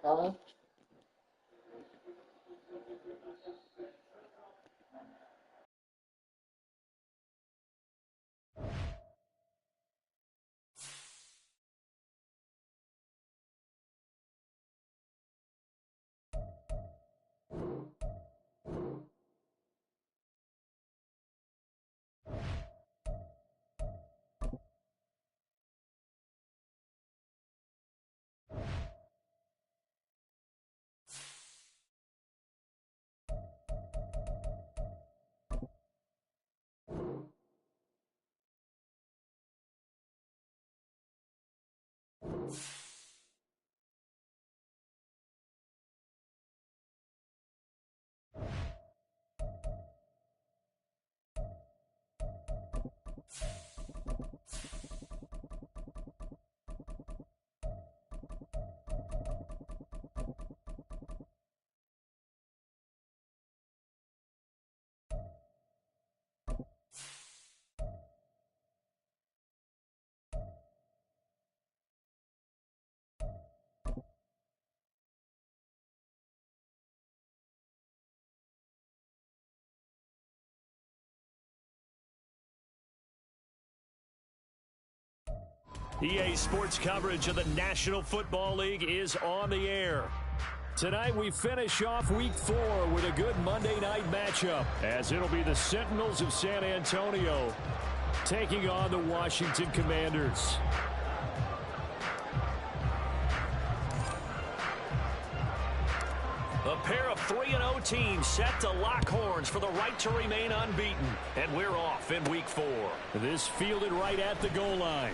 Huh? EA Sports coverage of the National Football League is on the air. Tonight we finish off Week 4 with a good Monday night matchup, as it'll be the Sentinels of San Antonio taking on the Washington Commanders. A pair of 3-0 teams set to lock horns for the right to remain unbeaten. And we're off in Week 4. This fielded right at the goal line.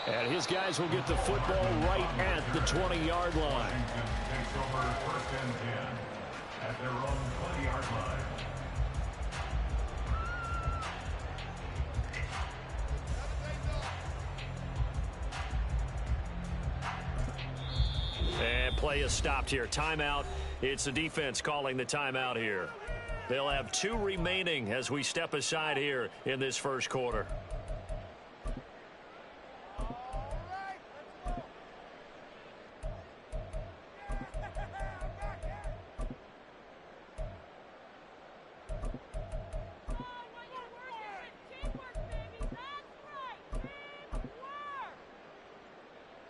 And his guys will get the football right at the 20-yard line. Takes over 1st and 10 at their own 20-yard line. And play is stopped here. Timeout. It's the defense calling the timeout here. They'll have 2 remaining as we step aside here in this first quarter.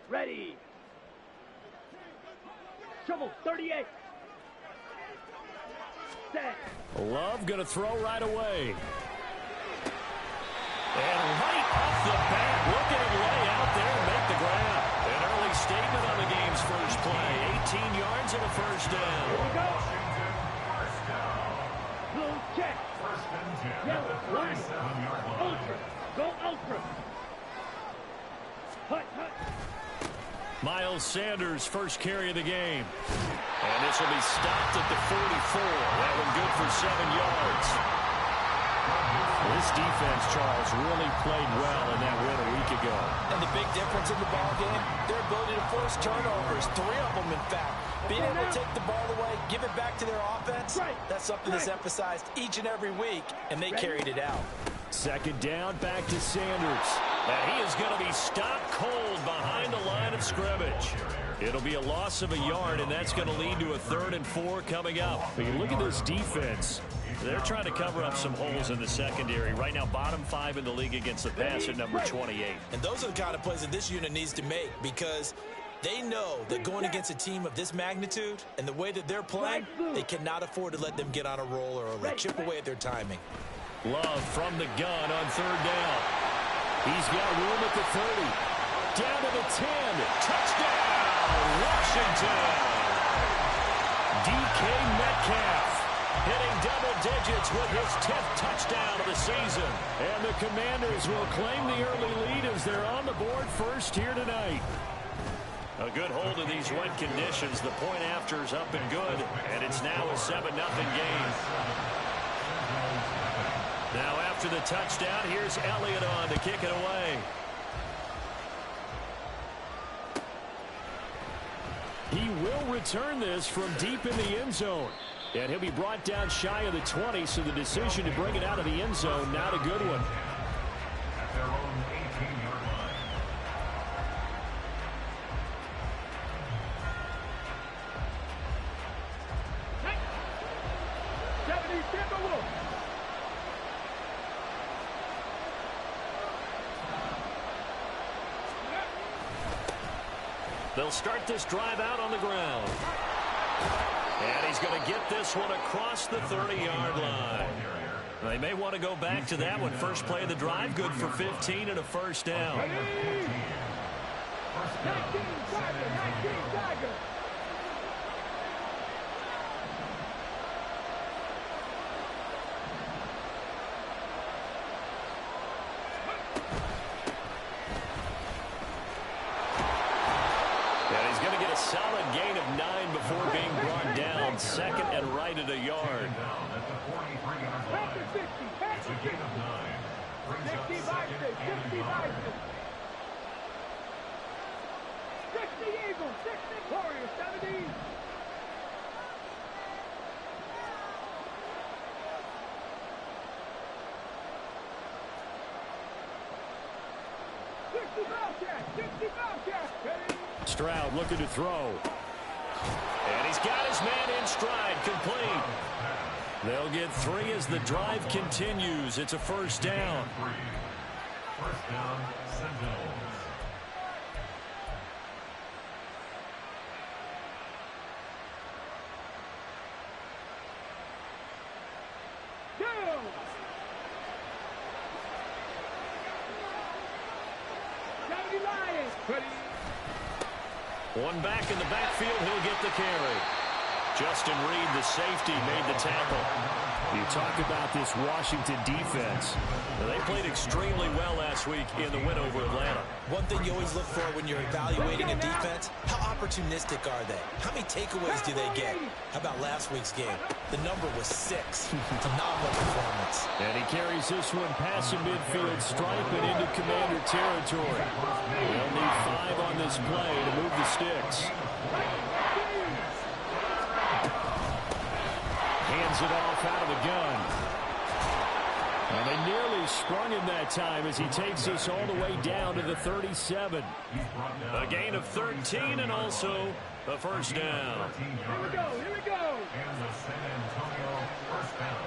Ready. Shovel 38. Set. Love going to throw right away. And right off the bat, look at him lay out there and make the grab. An early statement on the game's first play. 18 yards and a first down. Here we go. Washington, first down. Blue check. 1st and 10 at Yellow the line. 37-yard line. Ultra. Go ultra. Hut, hut. Miles Sanders' first carry of the game. And this will be stopped at the 44. That one good for 7 yards. This defense, Charles, really played well in that win a week ago. And the big difference in the ball game, their ability to force turnovers, 3 of them in fact. Being able to take the ball away, give it back to their offense, that's something that's emphasized each and every week, and they carried it out. Second down, back to Sanders. And he is going to be stopped cold behind the line of scrimmage. It'll be a loss of a yard, and that's going to lead to a 3rd and 4 coming up. But you look at this defense. They're trying to cover up some holes in the secondary. Right now, bottom 5 in the league against the pass at number 28. And those are the kind of plays that this unit needs to make, because they know that going against a team of this magnitude and the way that they're playing, they cannot afford to let them get on a roll or chip away at their timing. Love from the gun on 3rd down. He's got room at the 30. Down to the 10. Touchdown, Washington. DK Metcalf hitting double digits with his 10th touchdown of the season. And the Commanders will claim the early lead as they're on the board first here tonight. A good hold of these wet conditions. The point after is up and good, and it's now a 7-0 game. Now after the touchdown, here's Elliott on to kick it away. He will return this from deep in the end zone. And he'll be brought down shy of the 20, so the decision to bring it out of the end zone, not a good one. At their own 18-yard line. They'll start this drive out on the ground. And he's going to get this one across the 30-yard line. They may want to go back to that one. First play of the drive, good for 15 and a first down. 19 Tiger. And he's going to get a solid gain of 9 before being brought down. Second and right at a yard. Back to 60. Back to 60. 65 65. 60 Eagles. 60 Warriors. 70. Stroud looking to throw. And he's got his man in stride, complete. They'll get 3 as the drive continues. It's a first down. First down, Seminoles. One back in the backfield, he'll get the carry. Justin Reed, the safety, made the tackle. You talk about this Washington defense. They played extremely well last week in the win over Atlanta. One thing you always look for when you're evaluating a defense, how opportunistic are they? How many takeaways do they get? How about last week's game? The number was 6. Phenomenal performance. And he carries this one past the midfield stripe and into Commander territory. They'll need 5 on this play to move the sticks. Hands it off out of the gun. And they nearly sprung him that time as he takes us all the way down to the 37. A gain of 13 and also a first down. Here we go. Here we go. And the San Antonio first down.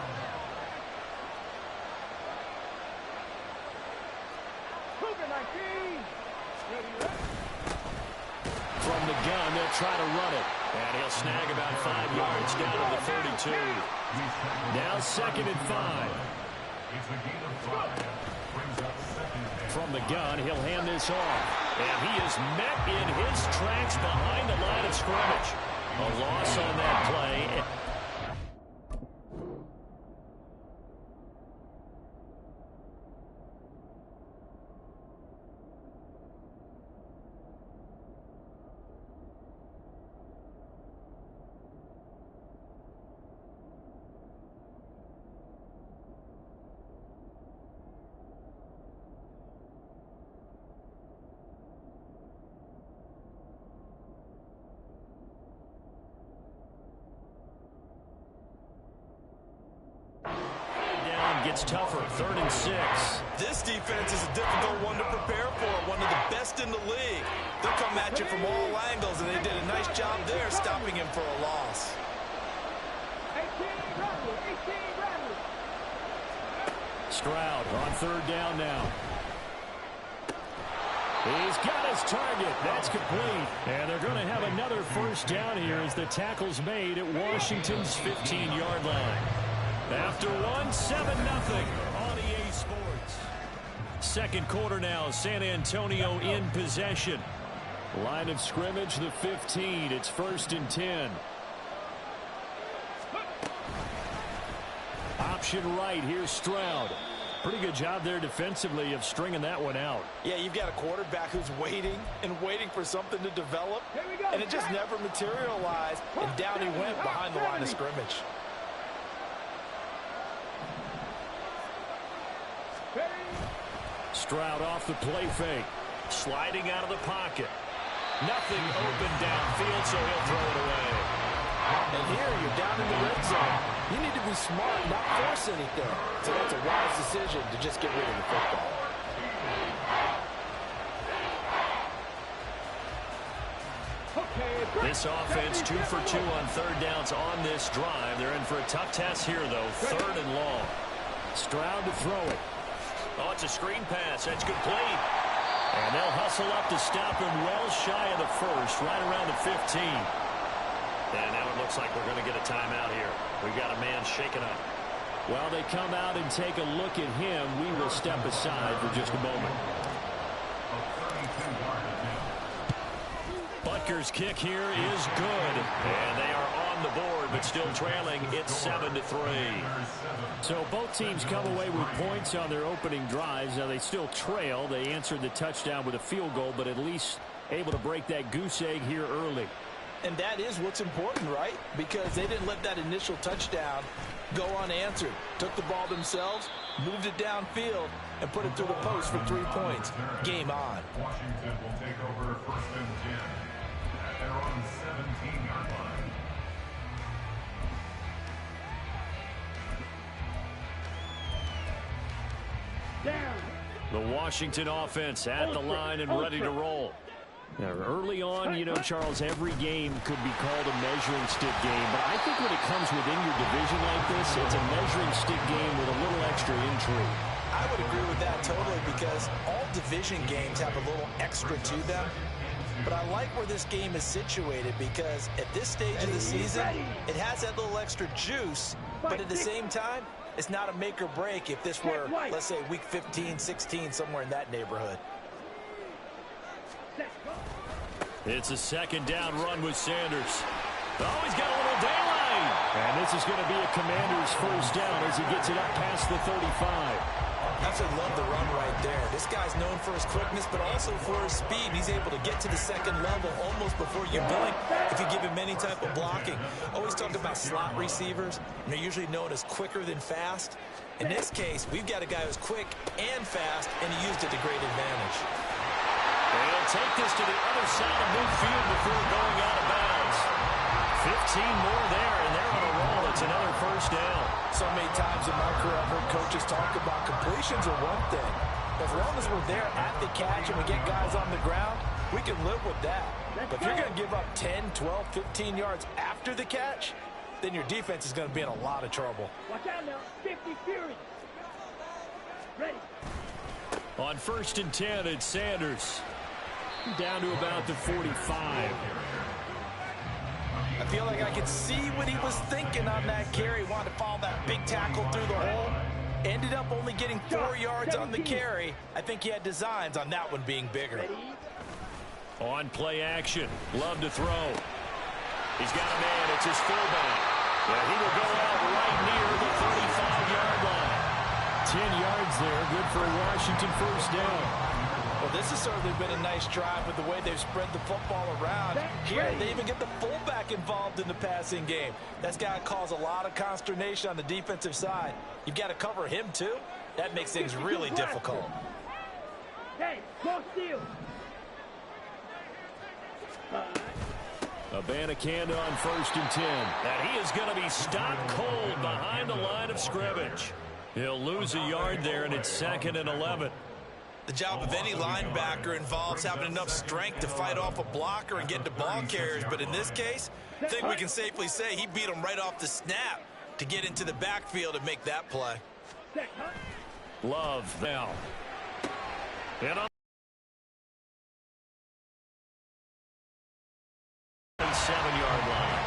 Cougar 19. From the gun, they'll try to run it. And he'll snag about 5 yards down to the 32. Now 2nd and 5. It's a gain of 5. Brings up second down. From the gun, he'll hand this off. And he is met in his tracks behind the line of scrimmage. A loss on that play. Gets tougher, 3rd and 6. This defense is a difficult one to prepare for, one of the best in the league. They'll come at you from all angles, and they did a nice job there stopping him for a loss. 18 Rattle. Stroud on 3rd down now. He's got his target. That's complete. And they're going to have another first down here as the tackle's made at Washington's 15-yard line. After 7-0 on EA Sports. Second quarter now, San Antonio in possession. Line of scrimmage, the 15. It's 1st and 10. Option right, here's Stroud. Pretty good job there defensively of stringing that one out. Yeah, you've got a quarterback who's waiting and waiting for something to develop, and it just never materialized, and down he went behind the line of scrimmage. Stroud off the play fake. Sliding out of the pocket. Nothing open downfield, so he'll throw it away. And here you're down in the red zone. You need to be smart, not force anything. So that's a wise decision to just get rid of the football. This offense 2 for 2 on 3rd downs on this drive. They're in for a tough test here, though. 3rd and long. Stroud to throw it. Oh, it's a screen pass. That's complete. And they'll hustle up to stop him well shy of the first, right around the 15. And now it looks like we're going to get a timeout here. We've got a man shaken up. Well, they come out and take a look at him. We will step aside for just a moment. Butker's kick here is good. And they are on the board, but still trailing. It's 7-3. So both teams come away with points on their opening drives. Now they still trail. They answered the touchdown with a field goal, but at least able to break that goose egg here early. And that is what's important, right? Because they didn't let that initial touchdown go unanswered. Took the ball themselves, moved it downfield, and put it through the post for 3 points. Game on. Washington will take over 1st and 10 at their own 17-yard line. Down. The Washington offense at the line and ready to roll. Now, early on, you know, Charles, every game could be called a measuring stick game. But I think when it comes within your division like this, it's a measuring stick game with a little extra intrigue. I would agree with that totally because all division games have a little extra to them. But I like where this game is situated because at this stage of the season, it has that little extra juice. But at the same time, it's not a make or break if this were, let's say, week 15, 16, somewhere in that neighborhood. It's a second down run with Sanders. Oh, he's got a little daylight. And this is going to be a Commander's first down as he gets it up past the 35. Absolutely love the run right there. This guy's known for his quickness, but also for his speed. He's able to get to the second level almost before you blink if you give him any type of blocking. Always talk about slot receivers, and they're usually known as quicker than fast. In this case, we've got a guy who's quick and fast, and he used it to great advantage. They'll take this to the other side of midfield before going out of bounds. 15 more there, and they're on a roll. It's another first down. So many times in my career, I've heard coaches talk about completions are one thing. As long as we're there at the catch and we get guys on the ground, we can live with that. But if you're going to give up 10, 12, 15 yards after the catch, then your defense is going to be in a lot of trouble. Watch out now. 50 Fury. Ready. On 1st and 10, it's Sanders. Down to about the 45. I feel like I could see what he was thinking on that carry. Wanted to follow that big tackle through the hole. Ended up only getting 4 yards on the carry. I think he had designs on that one being bigger. On play action. Love to throw. He's got a man. It's his fullback. Yeah, he will go out right near the 35-yard line. 10 yards there. Good for a Washington first down. Well, this has certainly been a nice drive with the way they've spread the football around. Here, they even get the fullback involved in the passing game. That's got to cause a lot of consternation on the defensive side. You've got to cover him, too. That makes things really difficult. Hey, no steal. Abanikanda on 1st and 10. And he is going to be stopped cold behind the line of scrimmage. He'll lose a yard there, and it's 2nd and 11. The job of any linebacker involves having enough strength to fight off a blocker and get to ball carriers. But in this case, I think we can safely say he beat him right off the snap to get into the backfield and make that play. Love now. And on the 7-yard line.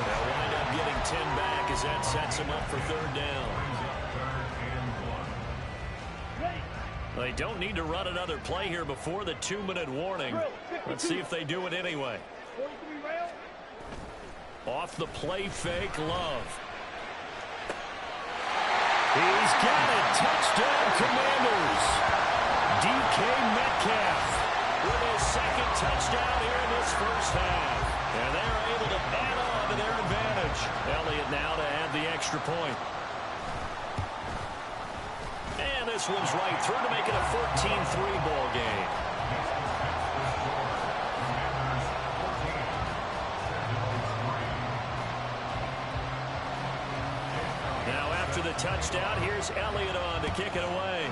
They'll wind up getting 10 back as that sets him up for 3rd down. They don't need to run another play here before the 2-minute warning. Let's see if they do it anyway. Off the play fake, Love. He's got it. Touchdown, Commanders. DK Metcalf with his 2nd touchdown here in this first half. And they're able to add on to their advantage. Elliott now to add the extra point. And this one's right through to make it a 14-3 ball game. Now after the touchdown, here's Elliott on to kick it away.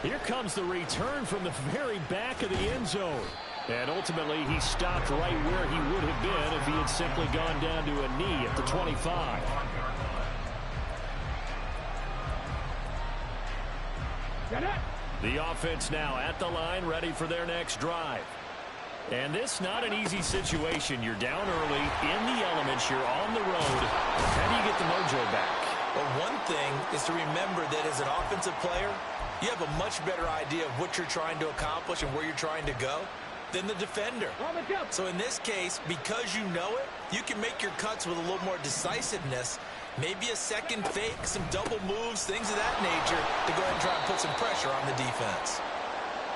Here comes the return from the very back of the end zone. And ultimately, he stopped right where he would have been if he had simply gone down to a knee at the 25. The offense now at the line, ready for their next drive. And this not an easy situation. You're down early, in the elements, you're on the road. How do you get the mojo back? Well, one thing is to remember that as an offensive player, you have a much better idea of what you're trying to accomplish and where you're trying to go than the defender. So in this case, because you know it, you can make your cuts with a little more decisiveness. Maybe a second fake, some double moves, things of that nature to go ahead and try and put some pressure on the defense.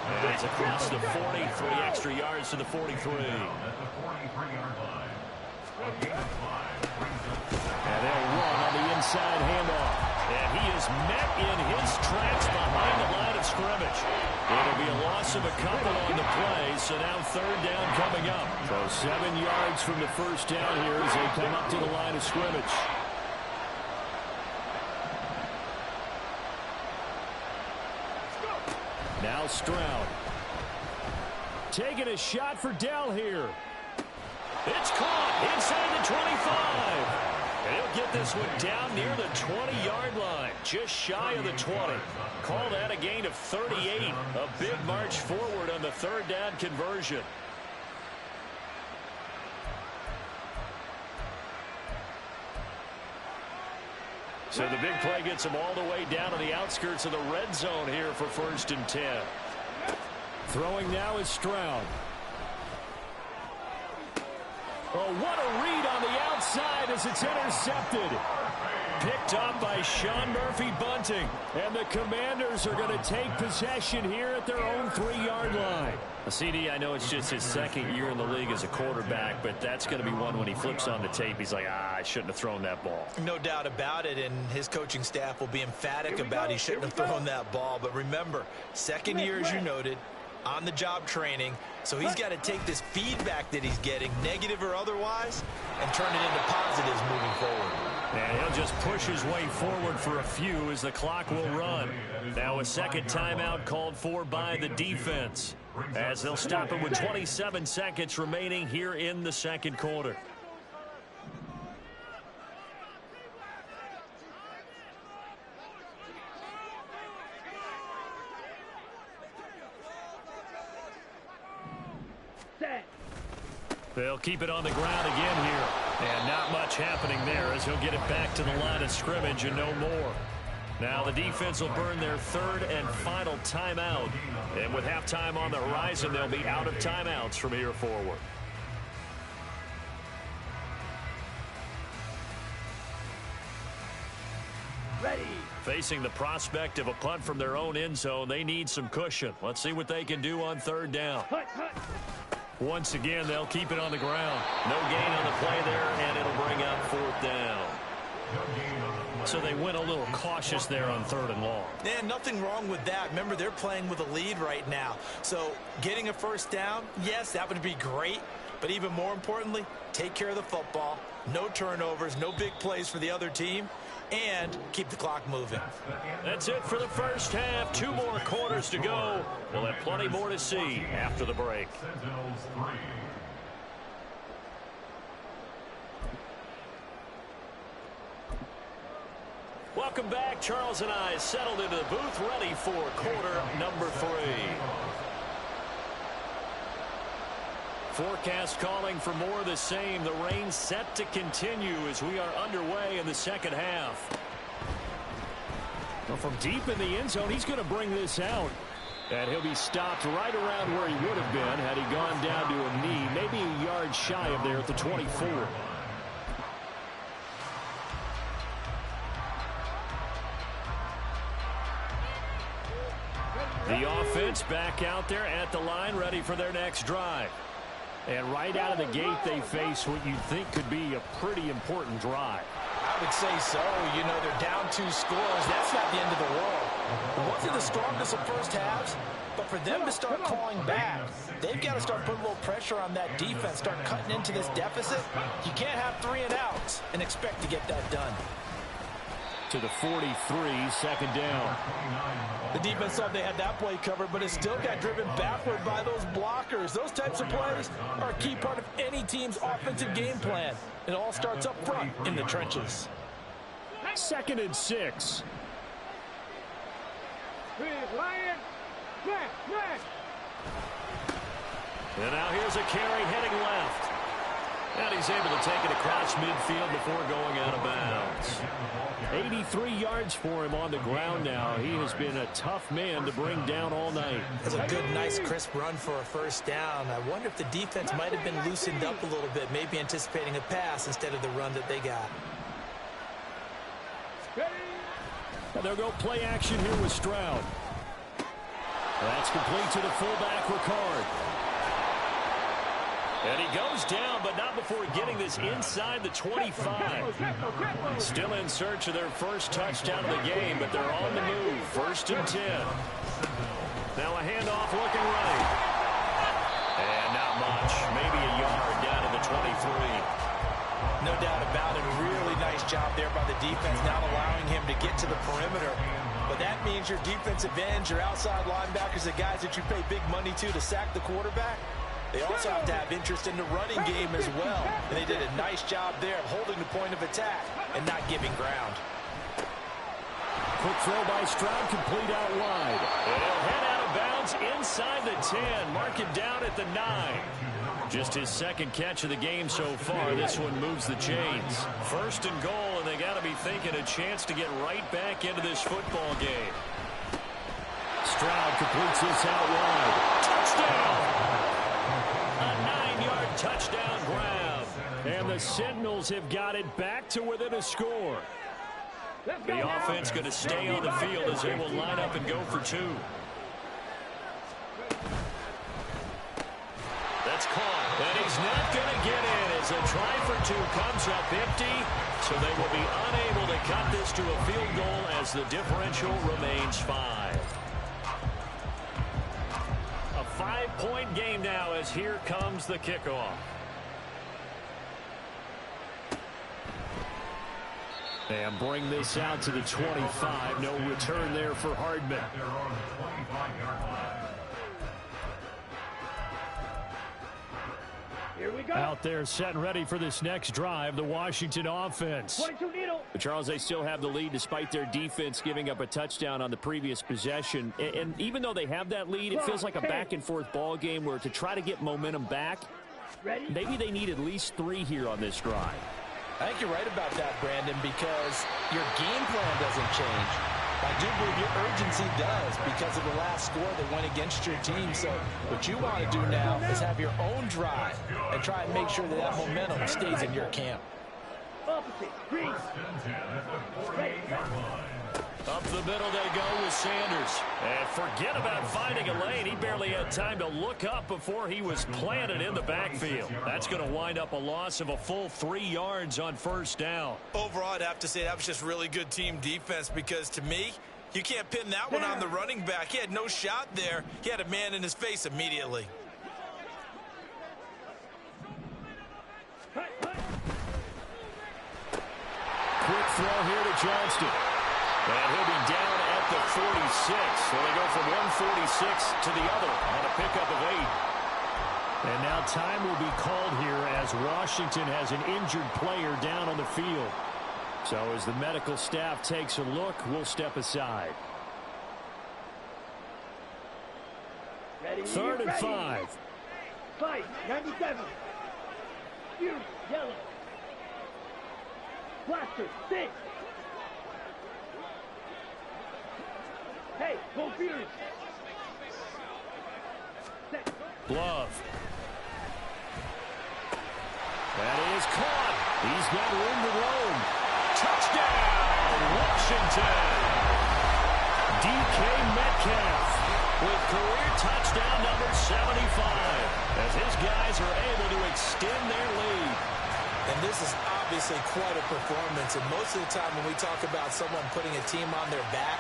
And it's across the 40, 3 extra yards to the 43. At the 43-yard line. And they'll run on the inside handoff. And he is met in his tracks behind the line of scrimmage. It'll be a loss of a couple on the play, so now third down coming up. So 7 yards from the first down here as they come up to the line of scrimmage. Now Stroud. Taking a shot for Dell here. It's caught inside the 25. And he'll get this one down near the 20-yard line, just shy of the 20. Call that a gain of 38. A big march forward on the third down conversion. So the big play gets him all the way down to the outskirts of the red zone here for 1st and 10. Throwing now is Stroud. Oh, what a read on the outside as it's intercepted. Picked up by Sean Murphy-Bunting. And the Commanders are going to take possession here at their own 3-yard line. CD, I know it's just his second year in the league as a quarterback, but that's going to be one when he flips on the tape. He's like, I shouldn't have thrown that ball. No doubt about it, and his coaching staff will be emphatic about he shouldn't have thrown that ball. But remember, second year, as you noted, on-the-job training, so he's got to take this feedback that he's getting, negative or otherwise, and turn it into positives moving forward. And he'll just push his way forward for a few as the clock will run. Now a second timeout called for by the defense, as they'll stop it with 27 seconds remaining here in the second quarter. They'll keep it on the ground again here. And not much happening there as he'll get it back to the line of scrimmage and no more. Now the defense will burn their third and final timeout. And with halftime on the horizon, they'll be out of timeouts from here forward. Ready. Facing the prospect of a punt from their own end zone, they need some cushion. Let's see what they can do on third down. Once again, they'll keep it on the ground. No gain on the play there, and it'll bring up 4th down. So they went a little cautious there on 3rd and long. And nothing wrong with that. Remember, they're playing with a lead right now. So getting a first down, yes, that would be great. But even more importantly, take care of the football. No turnovers, no big plays for the other team, and keep the clock moving. That's it for the first half. 2 more quarters to go. We'll have plenty more to see after the break. Welcome back. Charles and I settled into the booth, ready for quarter number 3. Forecast calling for more of the same. The rain set to continue as we are underway in the second half. Well, from deep in the end zone, he's going to bring this out. And he'll be stopped right around where he would have been had he gone down to a knee, maybe a yard shy of there at the 24. The offense back out there at the line, ready for their next drive. And right out of the gate, they face what you'd think could be a pretty important drive. I would say so. You know, they're down 2 scores. That's not the end of the world. It wasn't the strongest of first halves, but for them to start clawing back, they've got to start putting a little pressure on that defense, start cutting into this deficit. You can't have 3 and outs and expect to get that done. To the 43, second down. The defense thought they had that play covered, but it still got driven backward by those blockers. Those types of plays are a key part of any team's offensive game plan. It all starts up front in the trenches. 2nd and 6. Lion. Smash. And now here's a carry heading left. And he's able to take it across midfield before going out of bounds. 83 yards for him on the ground now. He has been a tough man to bring down all night. That's a good, nice, crisp run for a first down. I wonder if the defense might have been loosened up a little bit, maybe anticipating a pass instead of the run that they got. And they'll go play action here with Stroud. That's complete to the fullback, Ricard. And he goes down, but not before getting this inside the 25. Still in search of their first touchdown of the game, but they're on the move. 1st and 10. Now a handoff looking right. And not much. Maybe a yard down to the 23. No doubt about it. Really nice job there by the defense, not allowing him to get to the perimeter. But that means your defensive ends, your outside linebackers, the guys that you pay big money to sack the quarterback, they also have to have interest in the running game as well. And they did a nice job there of holding the point of attack and not giving ground. Quick throw by Stroud, complete out wide. And he'll head out of bounds inside the 10. Mark him down at the 9. Just his second catch of the game so far. This one moves the chains. 1st and goal, and they got to be thinking a chance to get right back into this football game. Stroud completes this out wide. Touchdown! A 9-yard touchdown grab. And the Sentinels have got it back to within a score. The offense going to stay on the field as they will line up and go for 2. That's caught. And he's not going to get in as a try for 2 comes up empty. So they will be unable to cut this to a field goal as the differential remains 5. A 5-point game now as here comes the kickoff. And bring this out to the 25. No return there for Hardman. Here we go. Out there set and ready for this next drive, the Washington offense. 22 needle. But Charles, they still have the lead despite their defense giving up a touchdown on the previous possession. And even though they have that lead, it feels like a back-and-forth ball game where to try to get momentum back, maybe they need at least 3 here on this drive. I think you're right about that, Brandon, because your game plan doesn't change. I do believe your urgency does because of the last score that went against your team. So what you want to do now is have your own drive and try and make sure that that momentum stays in your camp. Opposite. Green. Up the middle they go with Sanders. And forget about finding a lane. He barely had time to look up before he was planted in the backfield. That's going to wind up a loss of a full 3 yards on 1st down. Overall, I'd have to say that was just really good team defense because to me, you can't pin that one on the running back. He had no shot there. He had a man in his face immediately. Quick throw here to Johnston. And he'll be down at the 46. So they go from 146 to the other on a pickup of 8. And now time will be called here as Washington has an injured player down on the field. So as the medical staff takes a look, we'll step aside. 3rd and 5. Fight. 97. Huge. Yellow. Blaster. 6. Hey, go Fury. Glove. That is caught. He's got room to roam. Touchdown, Washington. DK Metcalf with career touchdown number 75 as his guys are able to extend their lead. And this is obviously quite a performance. And most of the time when we talk about someone putting a team on their back,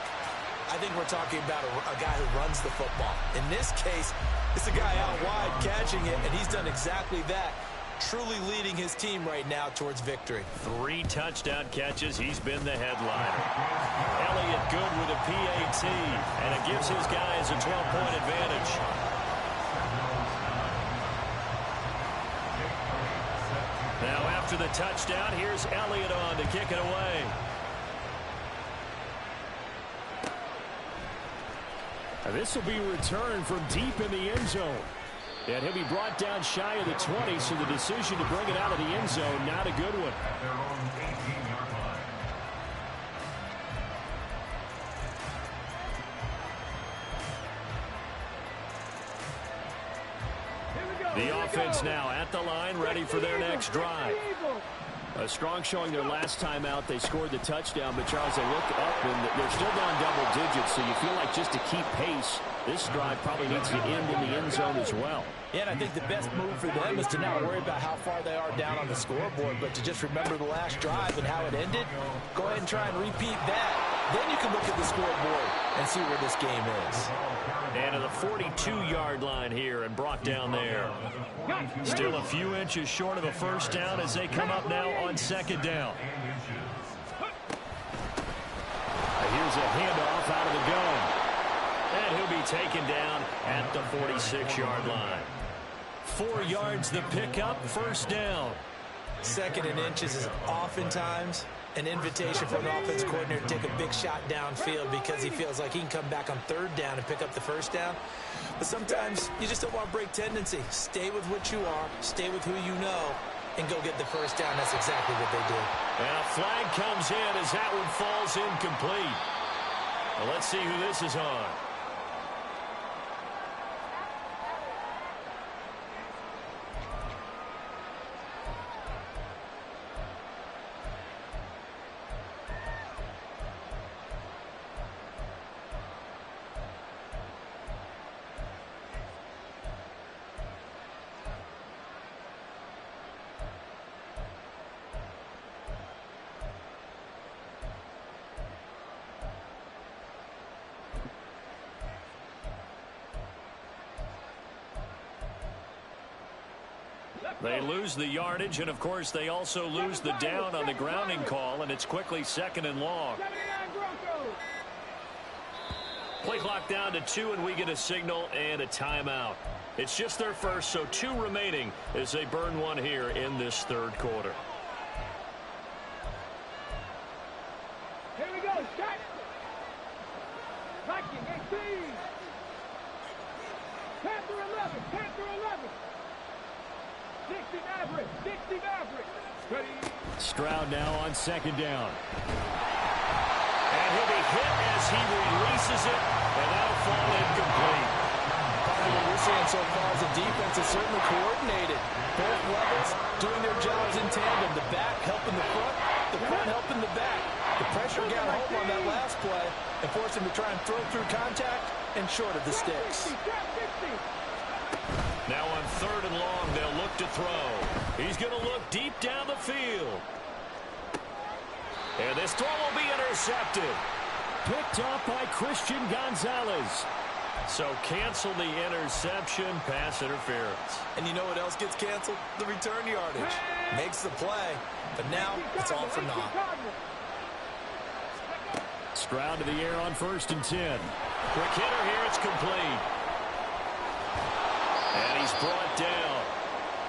I think we're talking about a guy who runs the football. In this case, it's a guy out wide catching it, and he's done exactly that, truly leading his team right now towards victory. 3 touchdown catches. He's been the headliner. Elliott good with a PAT, and it gives his guys a 12-point advantage. Now after the touchdown, here's Elliott on to kick it away. This will be returned from deep in the end zone. And he'll be brought down shy of the 20, so the decision to bring it out of the end zone, not a good one. At their own 18-yard line. The offense now at the line, ready for their next drive. A strong showing their last time out. They scored the touchdown, but Charles, they look up and they're still down double digits, so you feel like just to keep pace, this drive probably needs to end in the end zone as well. Yeah, and I think the best move for them is to not worry about how far they are down on the scoreboard, but to just remember the last drive and how it ended. Go ahead and try and repeat that. Then you can look at the scoreboard and see where this game is. And to the 42-yard line here and brought down there. Still a few inches short of a first down as they come up now on second down. Here's a handoff out of the gun. And he'll be taken down at the 46-yard line. 4 yards the pickup, first down. Second and inches is oftentimes an invitation for an offense coordinator to take a big shot downfield because he feels like he can come back on third down and pick up the first down. But sometimes you just don't want to break tendency. Stay with what you are, stay with who you know, and go get the first down. That's exactly what they did. And a flag comes in as that one falls incomplete. Well, let's see who this is on. They lose the yardage, and of course they also lose the down on the grounding call, and it's quickly second and long. Play clock down to 2, and we get a signal and a timeout. It's just their first, so 2 remaining as they burn one here in this third quarter. Here we go, set. Tracking, 18. Panther 11, Panther 11. 60 Maverick, 60 Maverick. Ready. Stroud now on second down. And he'll be hit as he releases it, and that'll fall incomplete. Part of what we're seeing so far is the defense is certainly coordinated. Both levels doing their jobs in tandem. The back helping the front helping the back. The pressure got home on that last play and forced him to try and throw through contact and short of the sticks. Now on third and long, they'll look to throw. He's going to look deep down the field. And this throw will be intercepted. Picked off by Christian Gonzalez. So cancel the interception, pass interference. And you know what else gets canceled? The return yardage. Makes the play, but now it's all for naught. Stroud to the air on first and 10. Quick hitter here, it's complete. And he's brought down.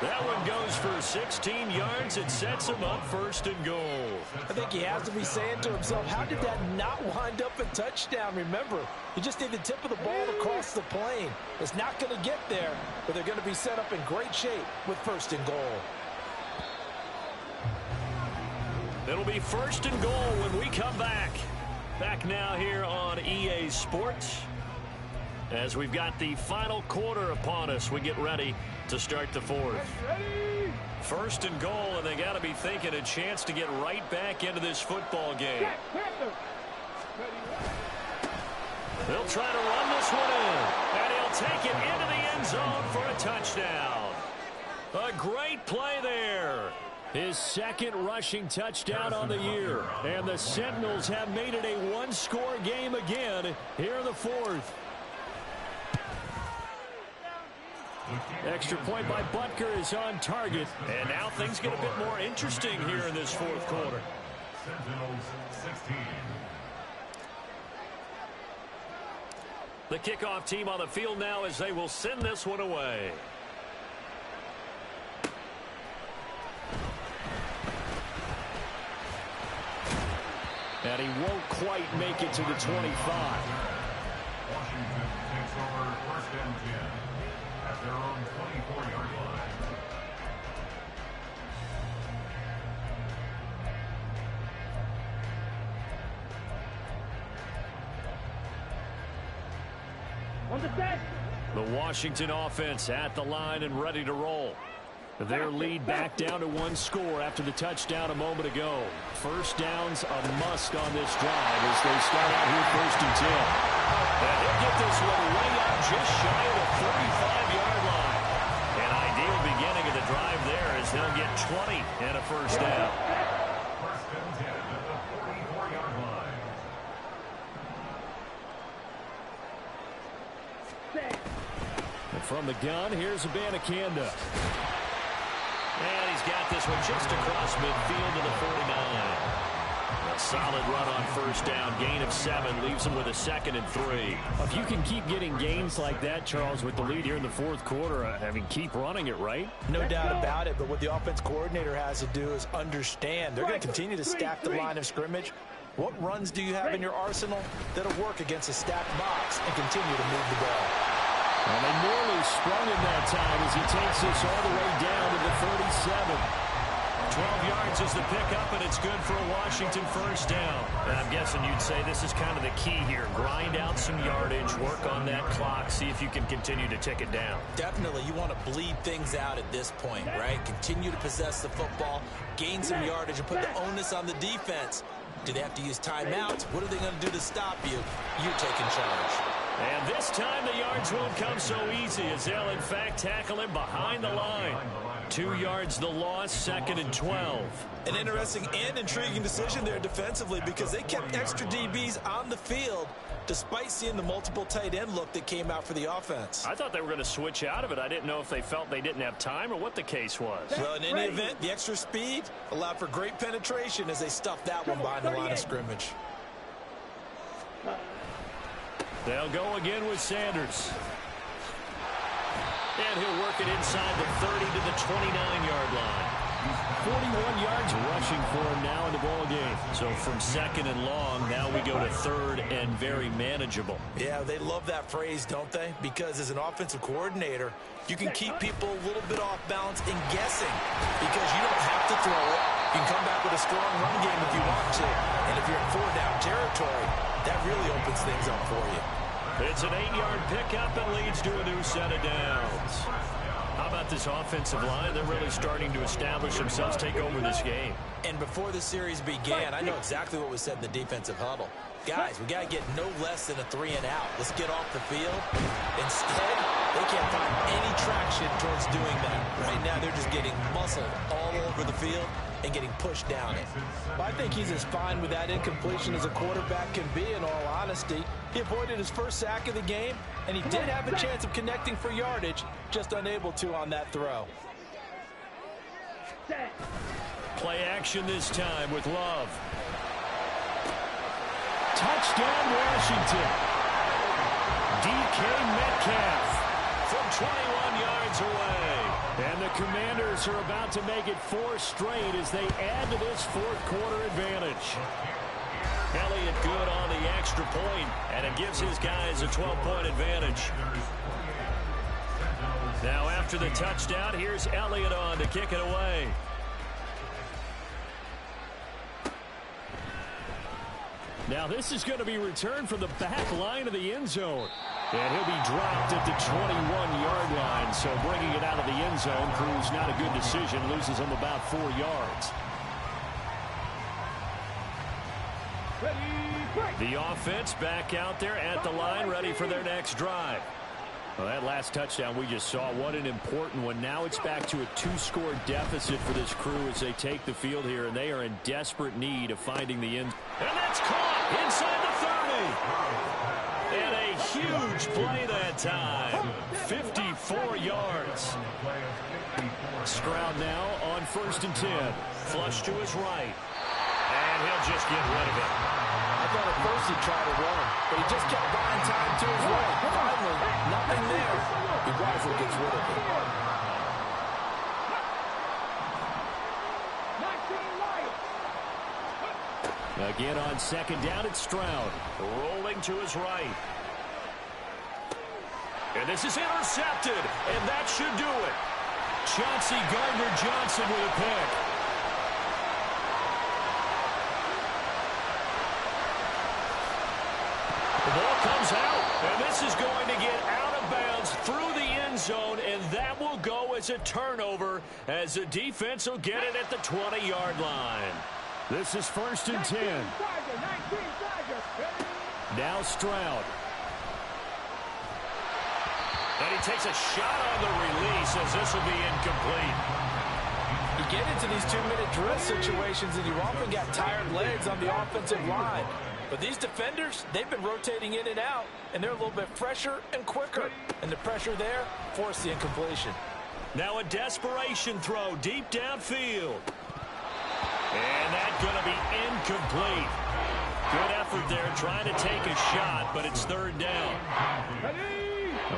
That one goes for 16 yards. It sets him up first and goal. I think he has to be saying to himself, how did that not wind up a touchdown? Remember, you just need the tip of the ball to cross the plane. It's not going to get there, but they're going to be set up in great shape with first and goal. It'll be first and goal when we come back. Back now here on EA Sports. As we've got the final quarter upon us, we get ready to start the fourth. First and goal, and they got to be thinking a chance to get right back into this football game. They'll try to run this one in, and he'll take it into the end zone for a touchdown. A great play there. His second rushing touchdown on the year, and the Sentinels have made it a one-score game again here in the fourth. Extra point by Butker is on target. And now things get a bit more interesting here in this fourth quarter. Sentinels 16. The kickoff team on the field now as they will send this one away. And he won't quite make it to the 25. Washington over 1st and 10 at their own 24-yard line. On the set. The Washington offense at the line and ready to roll. Their lead back down to one score after the touchdown a moment ago. First down's a must on this drive as they start out here 1st and 10. And he'll get this one way out just shy of the 35-yard line. An ideal beginning of the drive there as they'll get 20 and a first down. 1st and 10 at the 44-yard line. And from the gun, here's Abanikanda. And he's got this one just across midfield to the 49. A solid run on first down. Gain of 7 leaves him with a 2nd and 3. If you can keep getting gains like that, Charles, with the lead here in the 4th quarter, I mean, keep running it, right? No doubt about it, but what the offense coordinator has to do is understand they're going to continue to stack the line of scrimmage. What runs do you have in your arsenal that'll work against a stacked box and continue to move the ball? And they nearly sprung him that time as he takes this all the way down to the 37. 12 yards is the pickup, and it's good for a Washington first down. And I'm guessing you'd say this is kind of the key here. Grind out some yardage, work on that clock, see if you can continue to tick it down. Definitely, you want to bleed things out at this point, right? Continue to possess the football, gain some yardage, and put the onus on the defense. Do they have to use timeouts? What are they going to do to stop you? You're taking charge. And this time the yards won't come so easy as they'll, in fact, tackle him behind the line. 2 yards the loss, 2nd and 12. An interesting and intriguing decision there defensively because they kept extra DBs on the field despite seeing the multiple tight end look that came out for the offense. I thought they were going to switch out of it. I didn't know if they felt they didn't have time or what the case was. Well, in any event, the extra speed allowed for great penetration as they stuffed that one behind the line of scrimmage. They'll go again with Sanders. And he'll work it inside the 30 to the 29-yard line. 41 yards rushing for him now in the ball game. So from 2nd and long, now we go to 3rd and very manageable. Yeah, they love that phrase, don't they? Because as an offensive coordinator, you can keep people a little bit off balance and guessing because you don't have to throw it. You can come back with a strong run game if you want to. And if you're in 4-down territory, that really opens things up for you. It's an 8-yard pickup and leads to a new set of downs. How about this offensive line? They're really starting to establish themselves, take over this game. And before the series began, I know exactly what was said in the defensive huddle. Guys, we got to get no less than a 3 and out. Let's get off the field. Instead, they can't find any traction towards doing that. Right now, they're just getting muscled all over the field and getting pushed down it. Well, I think he's as fine with that incompletion as a quarterback can be, in all honesty. He avoided his first sack of the game, and he did have a chance of connecting for yardage, just unable to on that throw. Play action this time with Love. Touchdown, Washington. DK Metcalf from 21 yards away. And the Commanders are about to make it 4 straight as they add to this 4th quarter advantage. Elliott good on the extra point, and it gives his guys a 12-point advantage. Now after the touchdown, here's Elliott on to kick it away. Now this is going to be returned from the back line of the end zone. And he'll be dropped at the 21-yard line. So bringing it out of the end zone proves not a good decision. Loses him about 4 yards. The offense back out there at the line, ready for their next drive. Well, that last touchdown we just saw, what an important one. Now it's back to a 2-score deficit for this crew as they take the field here, and they are in desperate need of finding the end. And that's caught inside the 30. And a huge play that time. 54 yards. Stroud now on 1st and 10. Flush to his right. And he'll just get rid of it. I thought at first he tried to run, but he just kept buying time to his right. Finally, nothing there. He wisely gets rid of it. Again on 2nd down, it's Stroud. Rolling to his right. And this is intercepted, and that should do it. Chauncey Gardner-Johnson with a pick. The ball comes out, and this is going to get out of bounds through the end zone, and that will go as a turnover as the defense will get it at the 20-yard line. This is 1st and 10. Now Stroud. And he takes a shot on the release as this will be incomplete. You get into these 2-minute drill situations and you often got tired legs on the offensive line. But these defenders, they've been rotating in and out, and they're a little bit fresher and quicker. And the pressure there forced the incompletion. Now a desperation throw deep downfield. And that's going to be incomplete. Good effort there trying to take a shot, but it's 3rd down.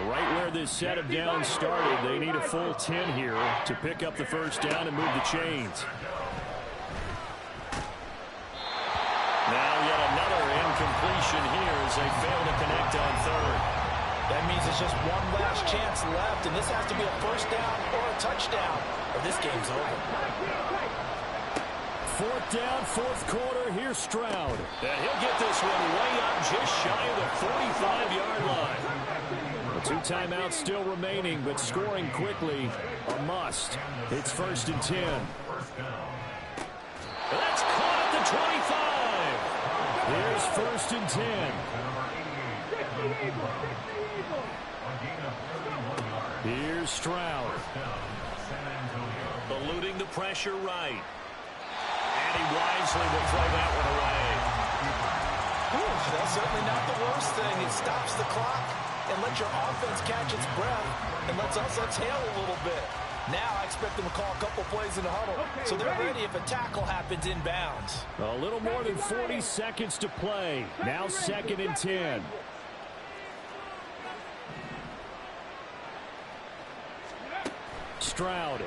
Right where this set of downs started, they need a full 10 here to pick up the 1st down and move the chains. Now yet another incompletion here as they fail to connect on 3rd. That means it's just one last chance left, and this has to be a 1st down or a touchdown, or this game's over. 4th down, 4th quarter. Here's Stroud. And he'll get this one way up just shy of the 45-yard line. The 2 timeouts still remaining, but scoring quickly a must. It's 1st and 10. That's caught at the 25. Here's 1st and 10. Here's Stroud. Eluding the pressure right. And he wisely will throw that one away. That's certainly not the worst thing. It stops the clock and lets your offense catch its breath and lets us exhale a little bit. Now I expect them to call a couple plays in the huddle, so they're ready if a tackle happens inbounds. A little more than 40 seconds to play. Now 2nd and 10. Stroud.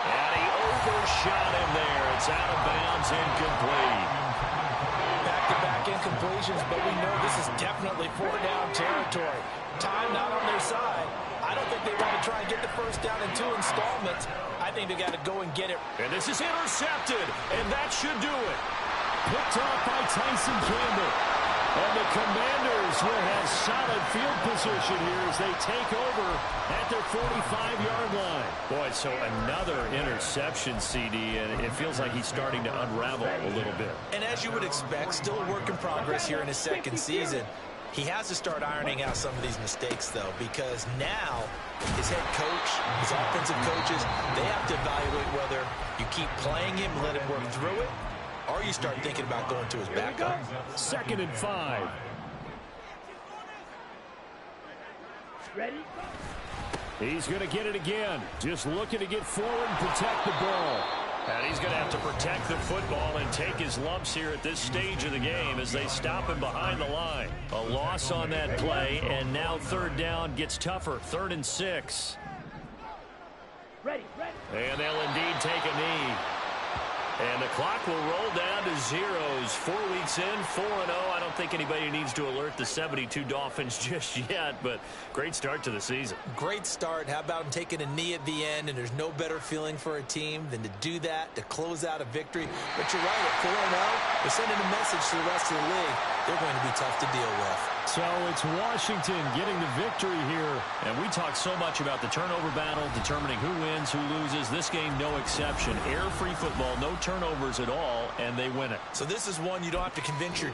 And he overshot him there. It's out of bounds, incomplete. Back-to-back incompletions, but we know this is definitely 4-down territory. Time not on their side. I don't think they want to try and get the 1st down in 2 installments. I think they got to go and get it. And this is intercepted, and that should do it. Picked off by Tyson Campbell. And the Commanders will have solid field position here as they take over at their 45-yard line. Boy, so another interception, CD, and it feels like he's starting to unravel a little bit. And as you would expect, still a work in progress here in his 2nd season. He has to start ironing out some of these mistakes, though, because now his head coach, his offensive coaches, they have to evaluate whether you keep playing him, let him work through it, or you start thinking about going to his backup. 2nd and 5. Ready? He's going to get it again. Just looking to get forward and protect the ball. And he's going to have to protect the football and take his lumps here at this stage of the game as they stop him behind the line. A loss on that play, and now 3rd down gets tougher. 3rd and 6. Ready. And they'll indeed take a knee. And the clock will roll down to zeros. 4 weeks in, 4-0. I don't think anybody needs to alert the 72 Dolphins just yet, but great start to the season. Great start. How about him taking a knee at the end? And there's no better feeling for a team than to do that, to close out a victory. But you're right, at 4-0, they're sending a message to the rest of the league. They're going to be tough to deal with. So it's Washington getting the victory here. And we talk so much about the turnover battle, determining who wins, who loses. This game, no exception. Air-free football, no turnovers at all, and they win it. So this is one you don't have to convince your